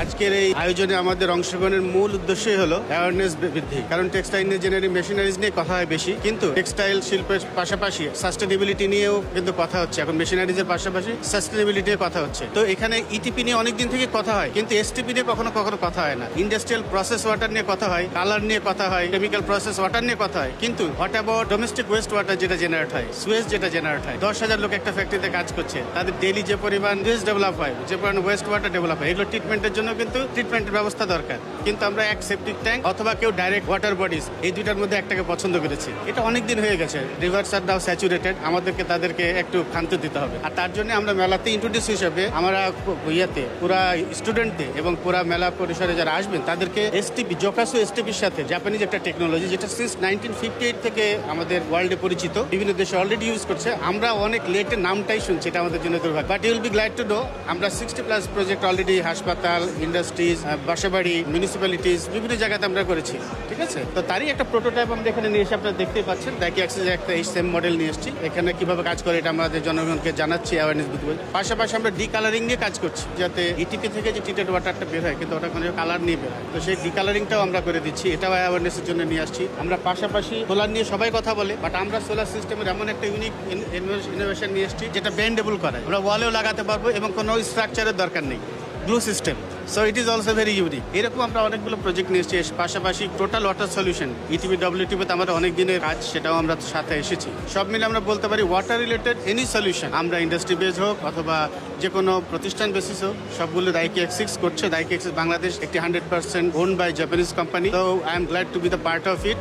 আজকের এই আয়োজনে আমাদের অংশগ্রহণের মূল উদ্দেশ্যই হলো অ্যাওয়ারনেস বৃদ্ধি। কারণ টেক্সটাইল ইঞ্জিনিয়ারিং মেশিনারিজ নিয়ে কথা হয় বেশি, কিন্তু টেক্সটাইল শিল্পের পাশাপাশি সাস্টেনেবিলিটি নিয়েও কিন্তু কথা হচ্ছে। এখন মেশিনারিজের পাশাপাশি সাস্টেনেবিলিটি নিয়ে কথা হচ্ছে। তো এখানে ইটিপি নিয়ে অনেকদিন থেকে কথা হয়, কিন্তু এসটিপি নিয়ে কখনো কখনো কথা হয় না। ইন্ডাস্ট্রিয়াল প্রসেস ওয়াটার নিয়ে কথা হয়, কালার নিয়ে কথা হয়, কেমিক্যাল প্রসেস ওয়াটার নিয়ে কথা হয়, কিন্তু what about domestic West water যেটা জেনারেট হয়, সুয়েজ যেটা জেনারেট হয়, 10,000 লোক একটা ফ্যাক্টরিতে কাজ করছে, তাদের ডেইলি যে পরিমাণ সুয়েজ ডেভেলপ হয়, যে পরিমাণ ওয়েস্ট ওয়াটার ডেভেলপ হয়, এগুলো ট্রিটমেন্টের জন্য কিন্তু ট্রিটমেন্টের ব্যবস্থা দরকার। কিন্তু আমরা এক সেপ্টিক ট্যাঙ্ক অথবা কেউ ডাইরেক্ট ওয়াটার বডিজ, এই দুইটার মধ্যে একটাকে পছন্দ করেছি। এটা অনেক দিন হয়ে গেছে, রিভার্স আর নাও স্যাচুরেটেড, আমাদেরকে তাদেরকে একটু ক্ষান্ত দিতে হবে। আর তার জন্য আমরা মেলাতে ইন্ট্রোডিউস হিসেবে আমরা পুরা স্টুডেন্টদের এবং পুরা মেলা পরিসরে যারা আসবেন তাদেরকে এসটিপি, জোকাসু এসটিপির সাথে জাপানিজ একটা টেকনোলজি যেটা সিন্স 1958 থেকে আমাদের ওয়ার্ল্ডে পরিচিত, বিভিন্ন দেশে অলরেডি ইউজ করছে। আমরা অনেক লেটের নামটাই শুনছি, এটা আমাদের জন্য দুর্ভাগ্য। But you will be glad to know আমরা 60+ প্রজেক্ট অলরেডি হাসপাতাল, ইন্ডাস্ট্রিজ, বাসাবাড়ি, মিউনিসিপ্যালিটিজ বিভিন্ন জায়গাতে আমরা করেছি। ঠিক আছে, তো তারই একটা প্রোটোটাইপ আমরা এখানে নিয়ে এসে আপনারা দেখতেই পাচ্ছেন। ডাইকি অ্যাক্সেস একটা এই সেম মডেল নিয়ে এসেছি। এখানে কিভাবে কাজ করে এটা আমাদের জনগণকে জানাচ্ছি, অ্যাওয়ারনেস দিতে। পাশাপাশি আমরা ডিকালারিং নিয়ে কাজ করছি, যাতে ইটিপি থেকে যে ট্রিটেড ওয়াটারটা বের হয় কিন্তু ওটা কোনো কালার নিয়ে বের হয়, তো সেই ডিকালারিংটাও আমরা করে দিচ্ছি। এটাও অ্যাওয়ারনেসের জন্য নিয়ে আসছি। আমরা পাশাপাশি সোলার নিয়ে সবাই কথা বলে, বাট আমরা সোলার সিস্টেমের এমন একটা ইউনিক ইনোভেশন নিয়ে এসেছি যেটা বেন্ডেবল করে, আমরা ওয়ালেও লাগাতে পারবো এবং কোনো স্ট্রাকচারের দরকার নেই, glue system. So it is also very unique. এরকম আমরা অনেকগুলো প্রজেক্ট নিয়ে এসেছি। পাশাপাশি টোটাল ওয়াটার সলিউশন ইটিপি ডব্লিউটিপিতে আমাদের অনেক দিনের কাজ, সেটাও আমরা সাথে এসেছি। সব মিলে আমরা বলতে পারি ওয়াটার রিলেটেড এনি সলিউশন, আমরা ইন্ডাস্ট্রি বেস হোক অথবা যে কোনো প্রতিষ্ঠান বেসিস হোক, সবগুলো দাইকি এক্সিস করছে। দাইকি এক্সিস বাংলাদেশ একটি 100% ওন বাই জাপানিজ কোম্পানি। তো I am glad to B the part of it.